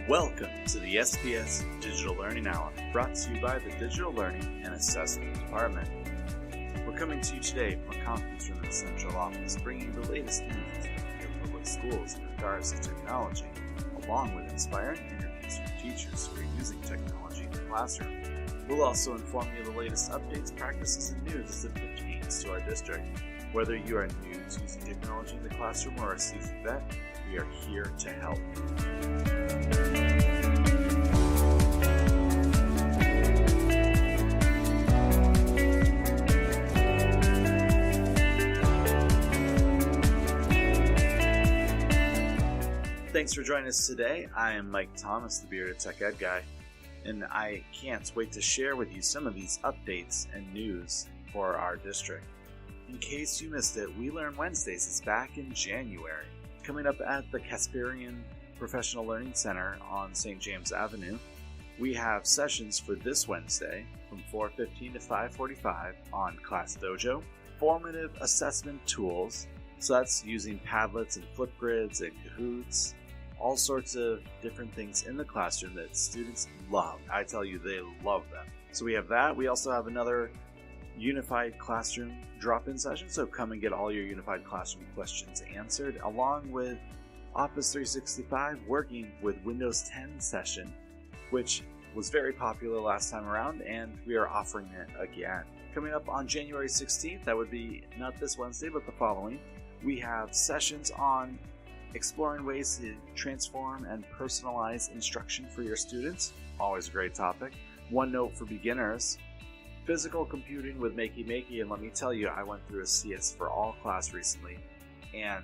Welcome to the SPS Digital Learning Hour, brought to you by the Digital Learning and Assessment Department. We're coming to you today from a conference room in the central office, bringing the latest news from public schools in regards to technology, along with inspiring interviews from teachers who are using technology in the classroom. We'll also inform you of the latest updates, practices, and news as it pertains to our district. Whether you are new to using technology in the classroom or a seasoned vet, we are here to help. Thanks for joining us today. I am Mike Thomas, the Bearded Tech Ed Guy, and I can't wait to share with you some of these updates and news for our district. In case you missed it, We Learn Wednesdays is back in January. Coming up at the Casparian Professional Learning Center on St. James Avenue, we have sessions for this Wednesday from 4:15 to 5:45 on Class Dojo, formative assessment tools, so that's using Padlets and Flipgrids and Kahoots, all sorts of different things in the classroom that students love. I tell you, they love them. So we have that. We also have another Unified Classroom drop-in session, so come and get all your Unified Classroom questions answered, along with Office 365 working with Windows 10 session, which was very popular last time around, and we are offering it again. Coming up on January 16th, that would be not this Wednesday, but the following, we have sessions on exploring ways to transform and personalize instruction for your students. Always a great topic. OneNote for beginners. Physical computing with Makey, and let me tell you, I went through a CS for All class recently, and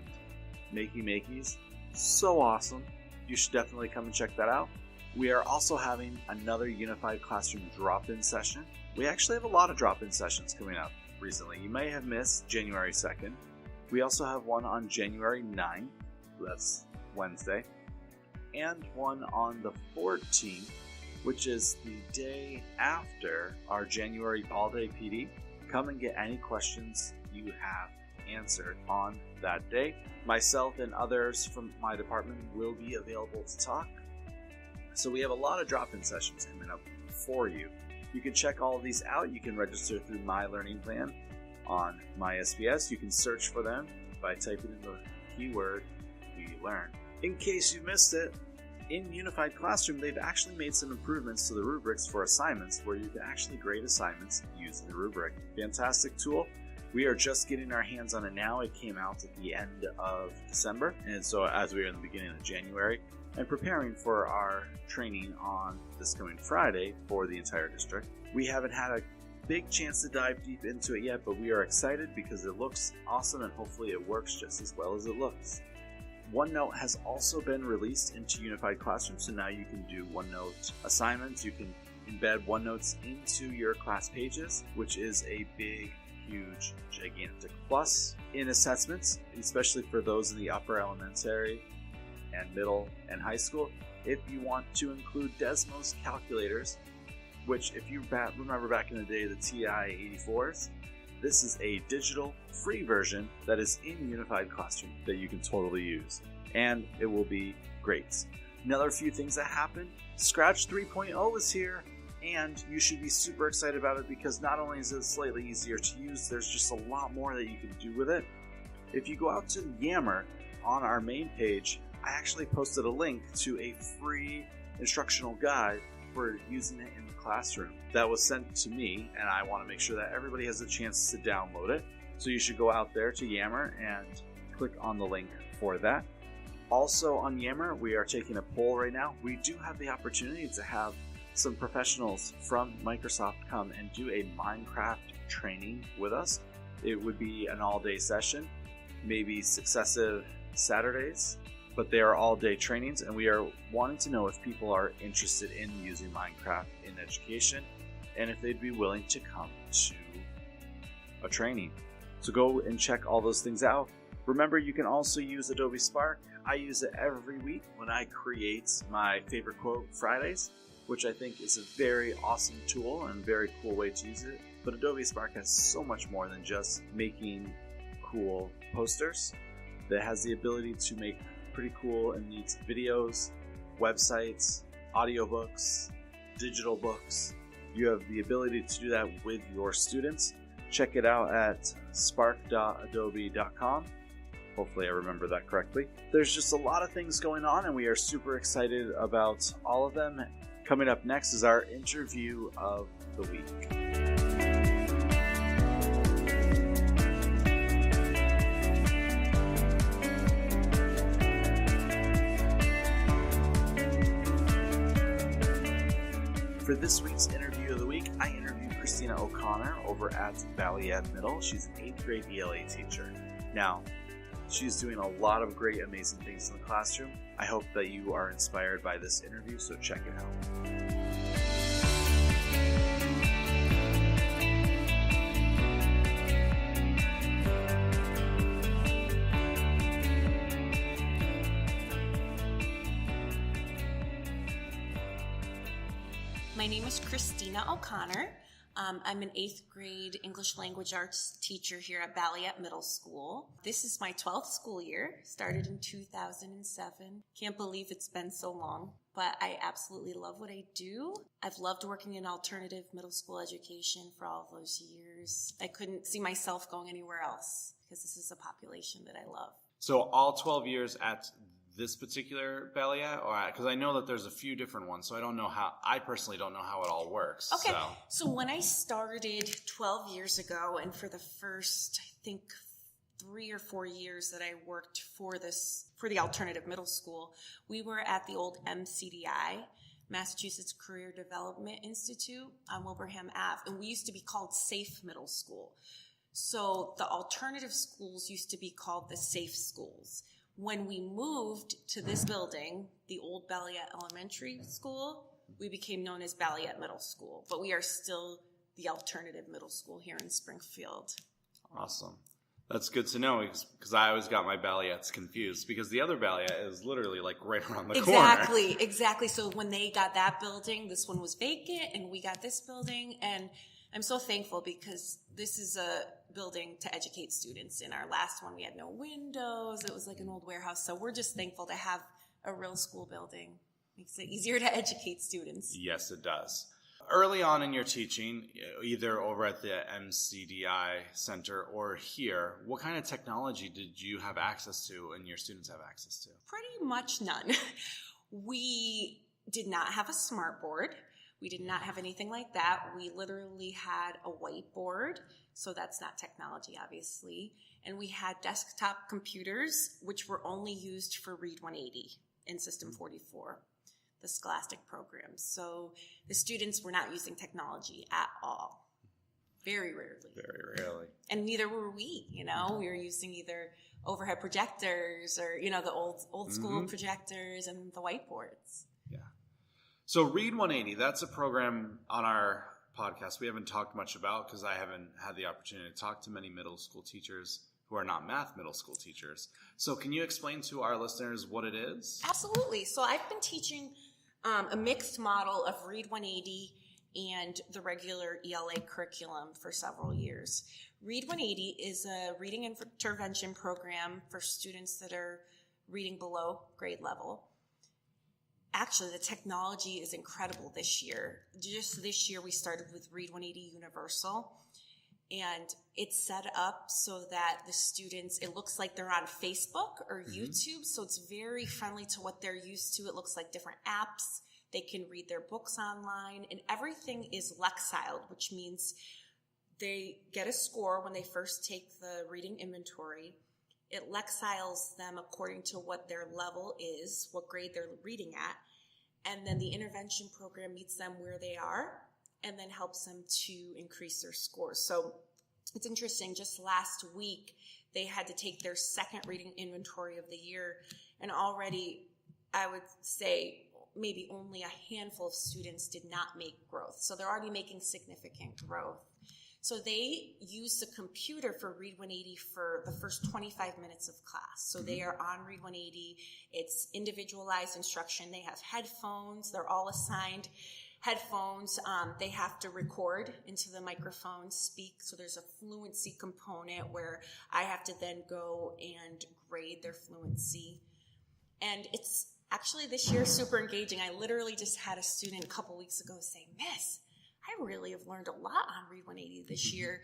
Makey's so awesome. You should definitely come and check that out. We are also having another Unified Classroom drop-in session. We actually have a lot of drop-in sessions coming up recently. You may have missed January 2nd. We also have one on January 9th, that's Wednesday, and one on the 14th, which is the day after our January all-day PD. Come and get any questions you have answered on that day. Myself and others from my department will be available to talk. So we have a lot of drop-in sessions coming up for you. You can check all of these out. You can register through My Learning Plan on My SPS. You can search for them by typing in the keyword We Learn. In case you missed it, in Unified Classroom, they've actually made some improvements to the rubrics for assignments where you can actually grade assignments using the rubric. Fantastic tool. We are just getting our hands on it now. It came out at the end of December, and so as we are in the beginning of January, and preparing for our training on this coming Friday for the entire district. We haven't had a big chance to dive deep into it yet, but we are excited because it looks awesome and hopefully it works just as well as it looks. OneNote has also been released into Unified Classroom, so now you can do OneNote assignments. You can embed OneNotes into your class pages, which is a big, huge, gigantic plus in assessments, especially for those in the upper elementary and middle and high school. If you want to include Desmos calculators, which if you remember back in the day, the TI-84s, this is a digital free version that is in Unified Classroom that you can totally use, and it will be great. Another few things that happened, Scratch 3.0 is here, and you should be super excited about it because not only is it slightly easier to use, there's just a lot more that you can do with it. If you go out to Yammer on our main page, I actually posted a link to a free instructional guide for using it in the classroom that was sent to me, and I want to make sure that everybody has a chance to download it. So you should go out there to Yammer and click on the link for that. Also on Yammer, we are taking a poll right now. We do have the opportunity to have some professionals from Microsoft come and do a Minecraft training with us. It would be an all-day session, maybe successive Saturdays, but they are all-day trainings, and we are wanting to know if people are interested in using Minecraft in education and if they'd be willing to come to a training. So go and check all those things out. Remember, you can also use Adobe Spark. I use it every week when I create my favorite quote Fridays, which I think is a very awesome tool and very cool way to use it. But Adobe Spark has so much more than just making cool posters. That has the ability to make pretty cool and neat videos websites, audiobooks, digital books. You have the ability to do that with your students. Check it out at spark.adobe.com. Hopefully I remember that correctly. There's just a lot of things going on, and we are super excited about all of them. Coming up next is our interview of the week. For this week's interview of the week, I interviewed Christina O'Connor over at Balliet Middle. She's an 8th grade ELA teacher. Now, she's doing a lot of great, amazing things in the classroom. I hope that you are inspired by this interview, so check it out. My name is Christina O'Connor. I'm an 8th grade English language arts teacher here at Balliet Middle School. This is my 12th school year, started in 2007. Can't believe it's been so long, but I absolutely love what I do. I've loved working in alternative middle school education for all those years. I couldn't see myself going anywhere else because this is a population that I love. So all 12 years at this particular Balliet, or because I know that there's a few different ones, so I personally don't know how it all works. Okay, so when I started 12 years ago, and for the first, I think, 3 or 4 years that I worked for the alternative middle school, we were at the old MCDI, Massachusetts Career Development Institute on Wilbraham Ave, and we used to be called Safe Middle School. So the alternative schools used to be called the Safe Schools. When we moved to this building, the old Balliet Elementary School, we became known as Balliet Middle School, but we are still the alternative middle school here in Springfield. Awesome. That's good to know, because I always got my Balliets confused, because the other Balliet is literally like right around the corner. Exactly. So when they got that building, this one was vacant, and we got this building, and I'm so thankful because this is a building to educate students. In our last one, we had no windows. It was like an old warehouse. So we're just thankful to have a real school building. Makes it easier to educate students. Yes, it does. Early on in your teaching, either over at the MCDI Center or here, what kind of technology did you have access to and your students have access to? Pretty much none. We did not have a smart board. We did not have anything like that. We literally had a whiteboard, so that's not technology, obviously. And we had desktop computers, which were only used for Read 180 and System 44, the Scholastic programs. So the students were not using technology at all. Very rarely. Very rarely. And neither were we, We were using either overhead projectors or, the old school projectors and the whiteboards. Yeah. So Read 180, that's a program on our podcast we haven't talked much about because I haven't had the opportunity to talk to many middle school teachers who are not math middle school teachers. So can you explain to our listeners what it is? Absolutely. So I've been teaching a mixed model of Read 180 and the regular ELA curriculum for several years. Read 180 is a reading intervention program for students that are reading below grade level. Actually, the technology is incredible this year. Just this year, we started with Read 180 Universal, and it's set up so that the students, it looks like they're on Facebook or YouTube, so it's very friendly to what they're used to. It looks like different apps. They can read their books online, and everything is Lexiled, which means they get a score when they first take the reading inventory. It Lexiles them according to what their level is, what grade they're reading at, and then the intervention program meets them where they are and then helps them to increase their scores. So it's interesting, just last week, they had to take their second reading inventory of the year, and already, I would say, maybe only a handful of students did not make growth. So they're already making significant growth. So they use the computer for Read 180 for the first 25 minutes of class. So they are on Read 180. It's individualized instruction. They have headphones. They're all assigned headphones. They have to record into the microphone, speak. So there's a fluency component where I have to then go and grade their fluency. And it's Actually, this year, super engaging. I literally just had a student a couple weeks ago say, Miss, I really have learned a lot on Read 180 this year.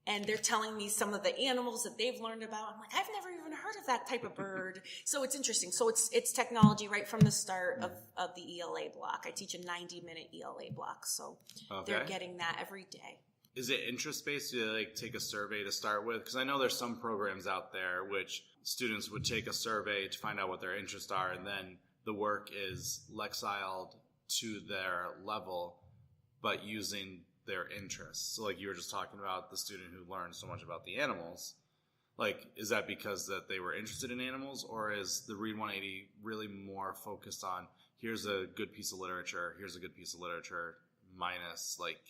And they're telling me some of the animals that they've learned about. I'm like, I've never even heard of that type of bird. So it's interesting. So it's technology right from the start of the ELA block. I teach a 90-minute ELA block. So they're getting that every day. Is it interest-based? Do they take a survey to start with? Because I know there's some programs out there which students would take a survey to find out what their interests are, and then the work is lexiled to their level, but using their interests. So like you were just talking about the student who learned so much about the animals. Like, is that because that they were interested in animals, or is the Read 180 really more focused on here's a good piece of literature, here's a good piece of literature, minus like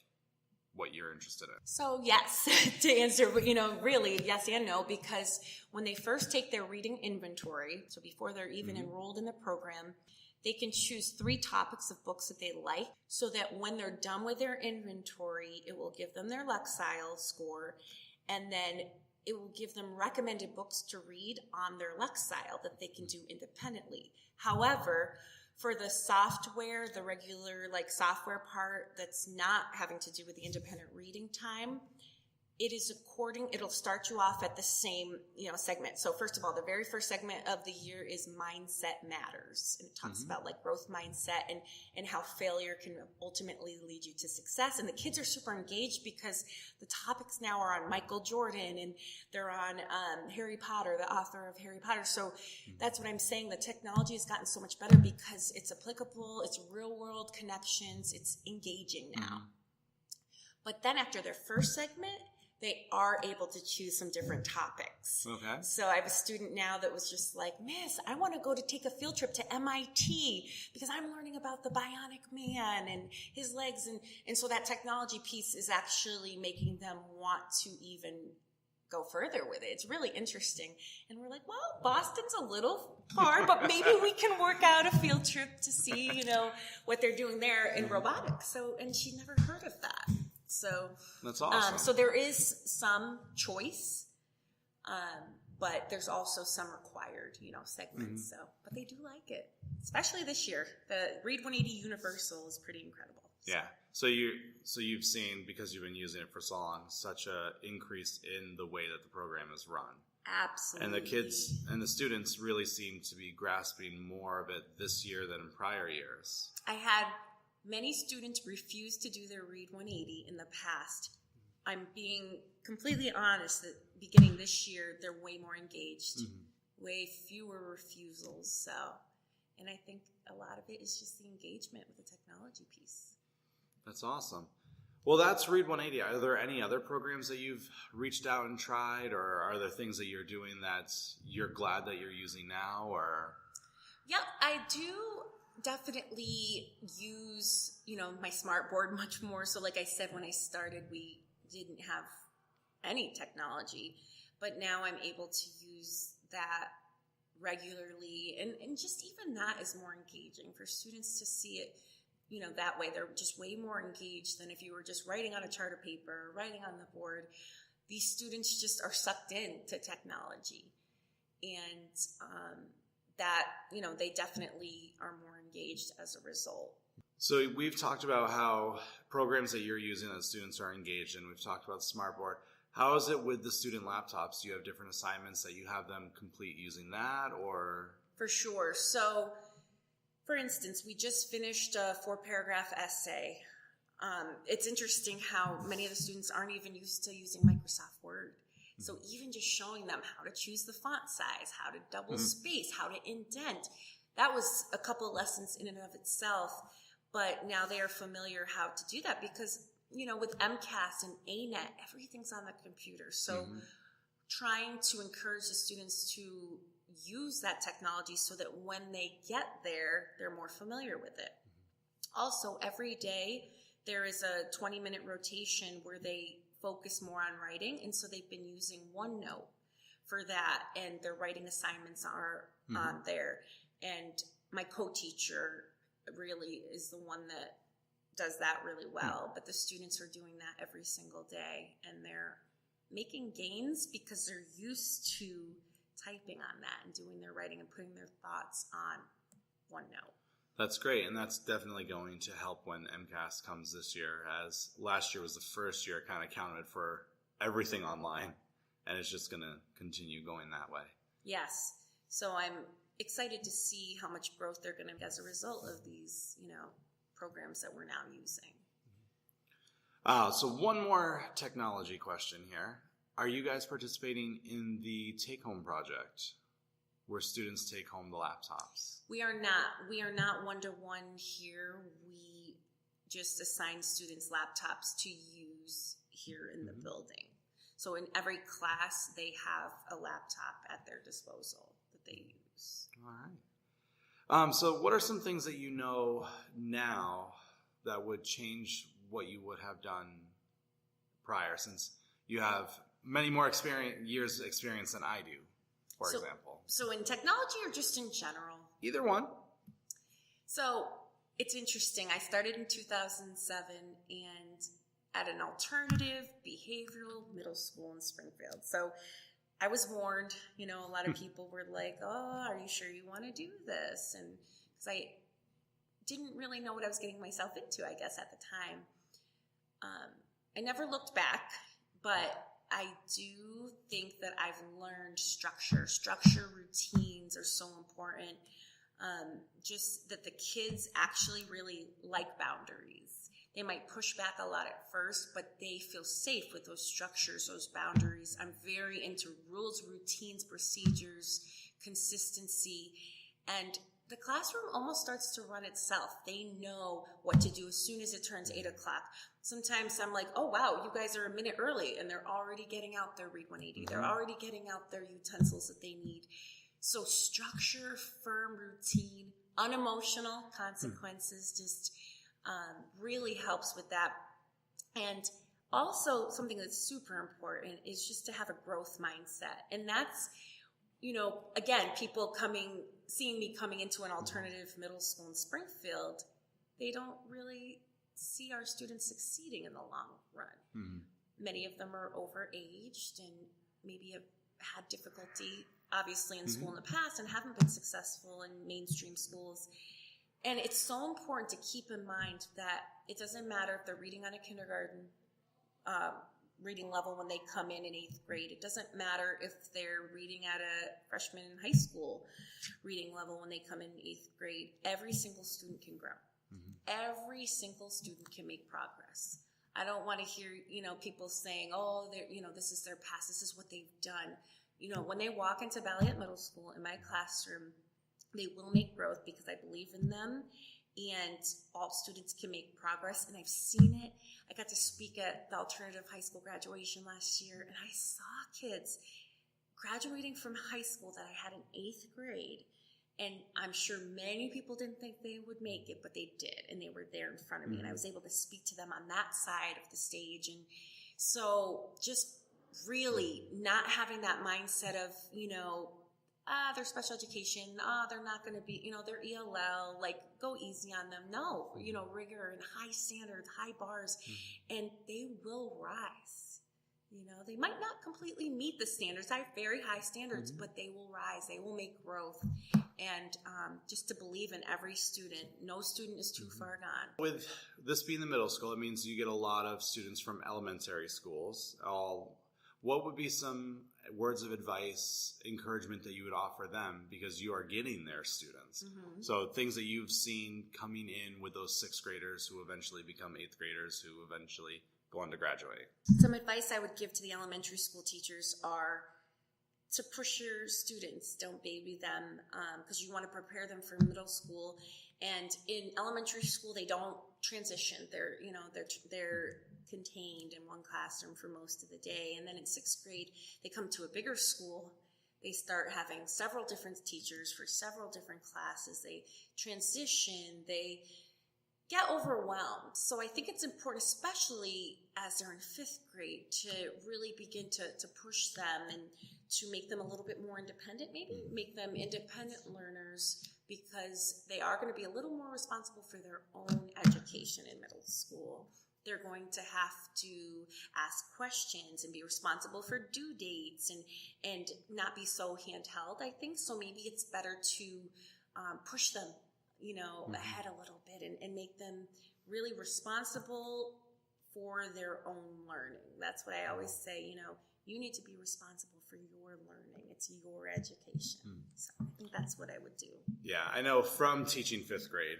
what you're interested in? So yes, to answer, but really yes and no, because when they first take their reading inventory, so before they're even enrolled in the program, they can choose 3 topics of books that they like, so that when they're done with their inventory, it will give them their Lexile score, and then it will give them recommended books to read on their Lexile that they can do independently. However, for the software, the regular software part that's not having to do with the independent reading time, it'll start you off at the same, segment. So first of all, the very first segment of the year is Mindset Matters. And it talks about growth mindset and how failure can ultimately lead you to success. And the kids are super engaged because the topics now are on Michael Jordan, and they're on Harry Potter, the author of Harry Potter. So that's what I'm saying. The technology has gotten so much better because it's applicable, it's real world connections, it's engaging now. But then after their first segment, they are able to choose some different topics. Okay. So I have a student now that was just like, Miss, I want to go to take a field trip to MIT because I'm learning about the bionic man and his legs. And so that technology piece is actually making them want to even go further with it. It's really interesting. And we're like, well, Boston's a little far, but maybe we can work out a field trip to see, what they're doing there in robotics. And she never heard of that. So that's awesome. So there is some choice, but there's also some required, segments. So, but they do like it, especially this year. The Read 180 Universal is pretty incredible. Yeah. So you've seen, because you've been using it for so long, such a increase in the way that the program is run. Absolutely. And the kids and the students really seem to be grasping more of it this year than in prior years. I had many students refuse to do their Read 180 in the past. I'm being completely honest that beginning this year, they're way more engaged, way fewer refusals. So, and I think a lot of it is just the engagement with the technology piece. That's awesome. Well, that's Read 180. Are there any other programs that you've reached out and tried, or are there things that you're doing that you're glad that you're using now? Or yeah, I do definitely use, my smart board much more. So like I said, when I started, we didn't have any technology, but now I'm able to use that regularly. And just even that is more engaging for students to see it, that way. They're just way more engaged than if you were just writing on a chart of paper or writing on the board. These students just are sucked into technology. And, that, they definitely are more engaged as a result. So we've talked about how programs that you're using that students are engaged in. We've talked about Smartboard. How is it with the student laptops? Do you have different assignments that you have them complete using that, or? For sure. So, for instance, we just finished a 4-paragraph essay. It's interesting how many of the students aren't even used to using Microsoft Word. So even just showing them how to choose the font size, how to double space, how to indent, that was a couple of lessons in and of itself. But now they are familiar how to do that because, with MCAS and ANET, everything's on the computer. So trying to encourage the students to use that technology so that when they get there, they're more familiar with it. Also, every day there is a 20-minute rotation where they focus more on writing, and so they've been using OneNote for that, and their writing assignments are on there. And my co-teacher really is the one that does that really well, but the students are doing that every single day, and they're making gains because they're used to typing on that and doing their writing and putting their thoughts on one note. That's great, and that's definitely going to help when MCAS comes this year, as last year was the first year it kind of counted for everything online, and it's just going to continue going that way. Yes. So I'm excited to see how much growth they're going to get as a result of these, programs that we're now using. So one more technology question here. Are you guys participating in the take-home project where students take home the laptops? We are not one-to-one here. We just assign students laptops to use here in the building. So in every class, they have a laptop at their disposal that they use. All right. So what are some things that you know now that would change what you would have done prior, since you have many more years experience than I do, for example? So in technology or just in general? Either one. So it's interesting. I started in 2007 and at an alternative behavioral middle school in Springfield. So I was warned, a lot of people were like, oh, are you sure you want to do this? And because I didn't really know what I was getting myself into, I guess, at the time. I never looked back, but I do think that I've learned structure. Structure routines are so important. Just that the kids actually really like boundaries. They might push back a lot at first, but they feel safe with those structures, those boundaries. I'm very into rules, routines, procedures, consistency, and the classroom almost starts to run itself. They know what to do as soon as it turns 8 o'clock. Sometimes I'm like, oh, wow, you guys are a minute early, and they're already getting out their Read 180. They're already getting out their utensils that they need. So structure, firm routine, unemotional consequences just really helps with that. And also something that's super important is just to have a growth mindset. And that's, again, people seeing me coming into an alternative middle school in Springfield, they don't really see our students succeeding in the long run. Many of them are overaged and maybe have had difficulty, obviously, in school in the past and haven't been successful in mainstream schools. And it's so important to keep in mind that it doesn't matter if they're reading on a kindergarten reading level when they come in 8th grade. It doesn't matter if they're reading at a freshman in high school reading level when they come in 8th grade. Every single student can grow. Every single student can make progress. I don't want to hear, people saying, oh, this is their past. This is what they've done. When they walk into Balliet Middle School in my classroom, they will make growth because I believe in them, and all students can make progress, and I've seen it. I got to speak at the alternative high school graduation last year, and I saw kids graduating from high school that I had in 8th grade, and I'm sure many people didn't think they would make it, but they did, and they were there in front of me, and I was able to speak to them on that side of the stage. And so just really not having that mindset of, they're special education, they're not going to be, they're ELL, like, go easy on them. No, rigor and high standards, high bars, and they will rise. They might not completely meet the standards. I have very high standards, but they will rise. They will make growth. And just to believe in every student. No student is too far gone. With this being the middle school, it means you get a lot of students from elementary schools. What would be some words of advice, encouragement that you would offer them, because you are getting their students? So things that you've seen coming in with those 6th graders who eventually become 8th graders, who eventually go on to graduate. Some advice I would give to the elementary school teachers are to push your students. Don't baby them, because you want to prepare them for middle school. And in elementary school, they don't transition. They're contained in one classroom for most of the day. And then in 6th grade, they come to a bigger school. They start having several different teachers for several different classes. They transition. They get overwhelmed. So I think it's important, especially as they're in 5th grade, to really begin to push them and to make them a little bit more independent, maybe make them independent learners, because they are going to be a little more responsible for their own education in middle school. They're going to have to ask questions and be responsible for due dates and not be so handheld, I think. So maybe it's better to push them ahead a little bit and make them really responsible for their own learning. That's what I always say, you need to be responsible for your learning. It's your education. So I think that's what I would do. Yeah, I know from teaching 5th grade.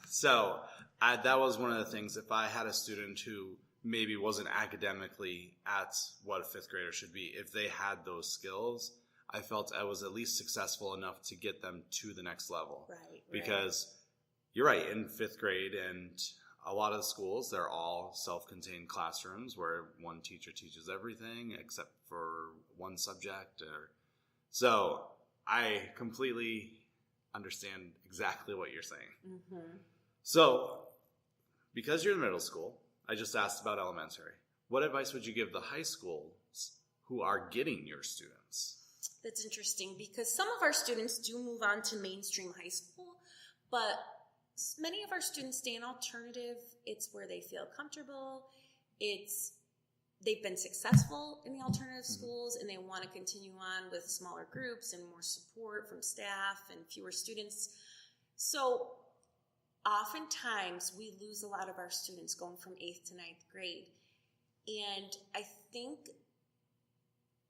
So that was one of the things, if I had a student who maybe wasn't academically at what a 5th grader should be, if they had those skills, I felt I was at least successful enough to get them to the next level. Right. Because you're right, in 5th grade and a lot of the schools, they're all self-contained classrooms where one teacher teaches everything except for one subject. So I completely understand exactly what you're saying. Mm-hmm. So because you're in middle school, I just asked about elementary. What advice would you give the high schools who are getting your students? That's interesting because some of our students do move on to mainstream high school, but many of our students stay in alternative. It's where they feel comfortable. They've been successful in the alternative schools, and they want to continue on with smaller groups and more support from staff and fewer students. So oftentimes we lose a lot of our students going from 8th to 9th grade. And I think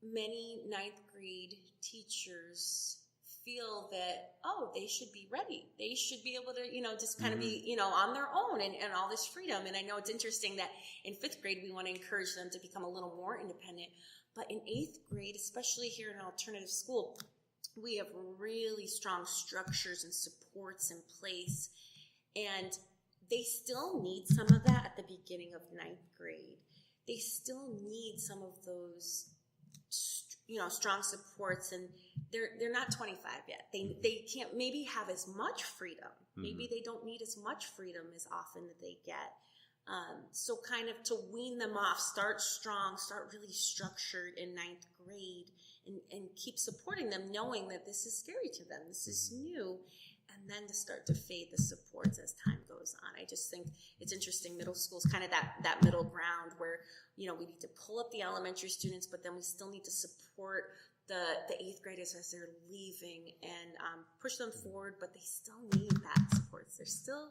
many 9th grade teachers feel that, they should be ready. They should be able to, just kind of be, on their own and all this freedom. And I know it's interesting that in 5th grade, we want to encourage them to become a little more independent. But in 8th grade, especially here in an alternative school, we have really strong structures and supports in place. And they still need some of that at the beginning of 9th grade. They still need some of those strong supports, and they're not 25 yet. They can't maybe have as much freedom. Maybe they don't need as much freedom as often that they get. So kind of to wean them off, start strong, start really structured in 9th grade, and keep supporting them, knowing that this is scary to them. This is new. And then to start to fade the supports as time goes on. I just think it's interesting. Middle school is kind of that middle ground where, we need to pull up the elementary students, but then we still need to support the 8th graders as they're leaving and push them forward, but they still need that support. There's still,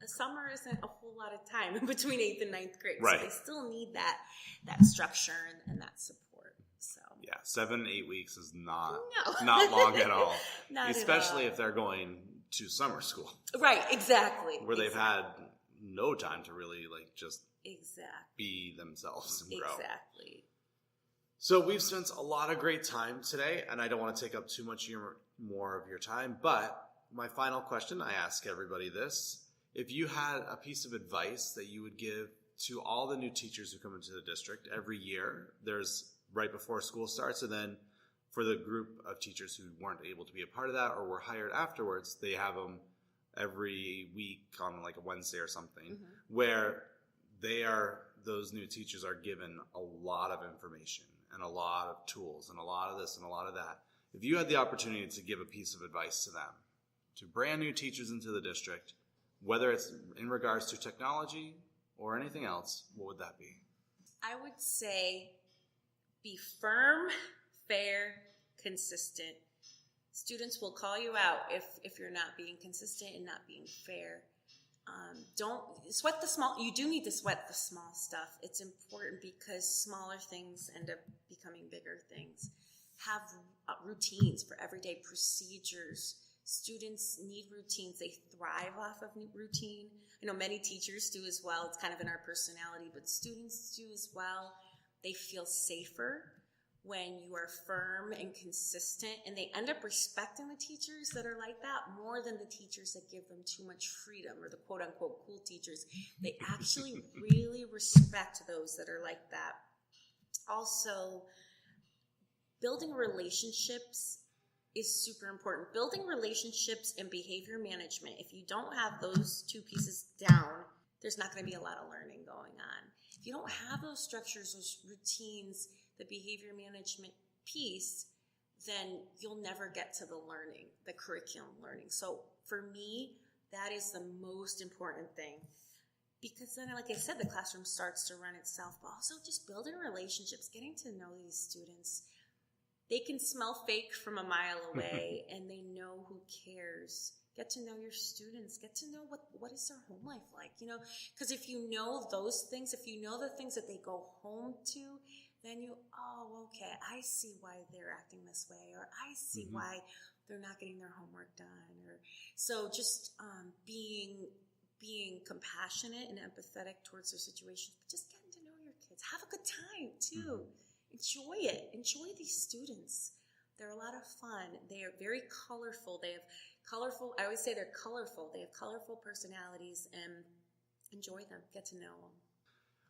a summer isn't a whole lot of time in between 8th and 9th grade. Right. So they still need that structure and that support. So yeah, 7-8 weeks is not long at all. Especially if they're going to summer school. Right, exactly. Where they've had no time to really just exactly be themselves and grow. Exactly. So we've spent a lot of great time today, and I don't want to take up too much more of your time, but my final question, I ask everybody this. If you had a piece of advice that you would give to all the new teachers who come into the district every year, there's right before school starts, and then for the group of teachers who weren't able to be a part of that or were hired afterwards, they have them every week on a Wednesday or something, where those new teachers are given a lot of information and a lot of tools and a lot of this and a lot of that. If you had the opportunity to give a piece of advice to them, to brand new teachers into the district, whether it's in regards to technology or anything else, what would that be? I would say be firm, fair, consistent. Students will call you out if you're not being consistent and not being fair. Don't sweat the small. You do need to sweat the small stuff. It's important because smaller things end up becoming bigger things. Have routines for everyday procedures. Students need routines. They thrive off of routine. I know many teachers do as well. It's kind of in our personality, but students do as well. They feel safer when you are firm and consistent, and they end up respecting the teachers that are like that more than the teachers that give them too much freedom, or the quote-unquote cool teachers. They actually really respect those that are like that. Also, building relationships is super important. Building relationships and behavior management, if you don't have those two pieces down, there's not going to be a lot of learning going on. If you don't have those structures, those routines, the behavior management piece, then you'll never get to the learning, the curriculum learning. So for me, that is the most important thing. Because then, like I said, the classroom starts to run itself, but also just building relationships, getting to know these students. They can smell fake from a mile away, and they know who cares. Get to know your students. Get to know what is their home life like, because if you know those things, if you know the things that they go home to, then okay, I see why they're acting this way, or I see why they're not getting their homework done. Or so just being compassionate and empathetic towards their situations, but just getting to know your kids. Have a good time too. Enjoy it. Enjoy these students. They're a lot of fun. They are very colorful. They have colorful, I always say they're colorful. They have colorful personalities, and enjoy them. Get to know them.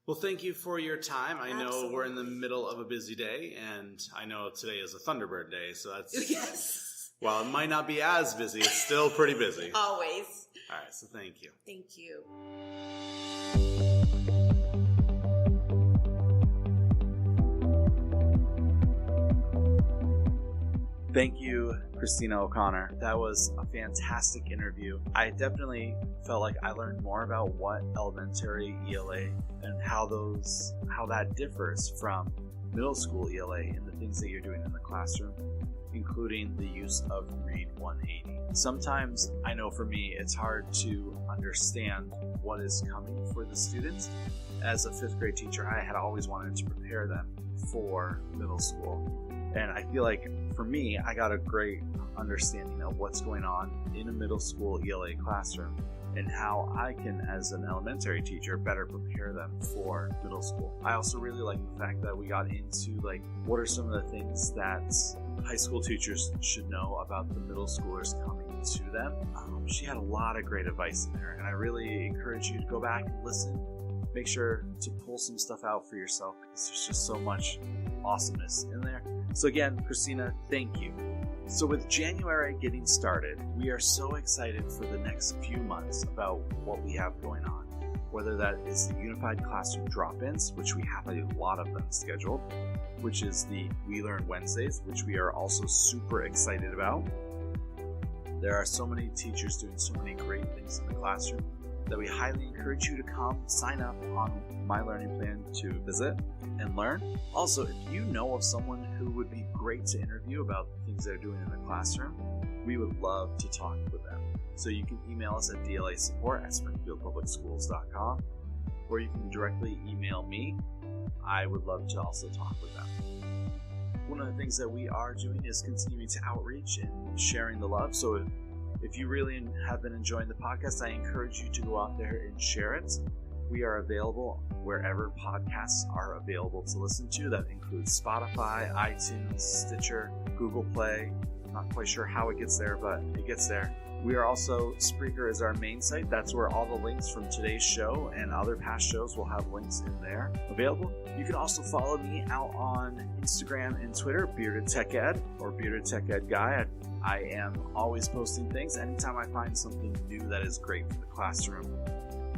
Well, thank you for your time. I know Absolutely. we're in the middle of a busy day, and I know today is a Thunderbird day, so that's... Yes. While it might not be as busy, it's still pretty busy. Always. All right, so thank you. Thank you. Thank you, Christina O'Connor. That was a fantastic interview. I definitely felt like I learned more about what elementary ELA and how that differs from middle school ELA and the things that you're doing in the classroom, including the use of Read 180. Sometimes, I know for me, it's hard to understand what is coming for the students. As a 5th grade teacher, I had always wanted to prepare them for middle school. And I feel like for me, I got a great understanding of what's going on in a middle school ELA classroom and how I can, as an elementary teacher, better prepare them for middle school. I also really like the fact that we got into what are some of the things that high school teachers should know about the middle schoolers coming to them. She had a lot of great advice in there, and I really encourage you to go back and listen. Make sure to pull some stuff out for yourself, because there's just so much awesomeness in there. So again, Christina, thank you. So with January getting started, we are so excited for the next few months about what we have going on, whether that is the Unified Classroom drop-ins, which we have a lot of them scheduled, which is the We Learn Wednesdays, which we are also super excited about. There are so many teachers doing so many great things in the classroom that we highly encourage you to come sign up on My Learning Plan to visit and learn. Also, if you know of someone who would be great to interview about the things they're doing in the classroom, we would love to talk with them. So you can email us at dlasupport@springfieldpublicschools.com, or you can directly email me. I would love to also talk with them. One of the things that we are doing is continuing to outreach and sharing the love. So if you really have been enjoying the podcast, I encourage you to go out there and share it. We are available wherever podcasts are available to listen to. That includes Spotify, iTunes, Stitcher, Google Play. I'm not quite sure how it gets there, but it gets there. We are also, Spreaker is our main site. That's where all the links from today's show and other past shows will have links in there available. You can also follow me out on Instagram and Twitter, Bearded Tech Ed or Bearded Tech Ed Guy. I am always posting things. Anytime I find something new that is great for the classroom,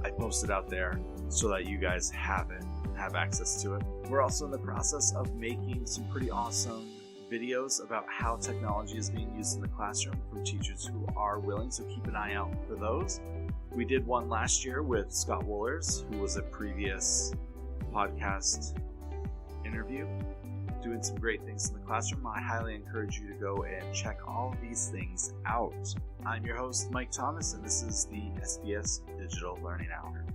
I post it out there so that you guys have it, have access to it. We're also in the process of making some pretty awesome videos about how technology is being used in the classroom from teachers who are willing, so keep an eye out for those. We did one last year with Scott Wohlers, who was a previous podcast interview, doing some great things in the classroom. I highly encourage you to go and check all of these things out. I'm your host, Mike Thomas, and this is the SBS Digital Learning Hour.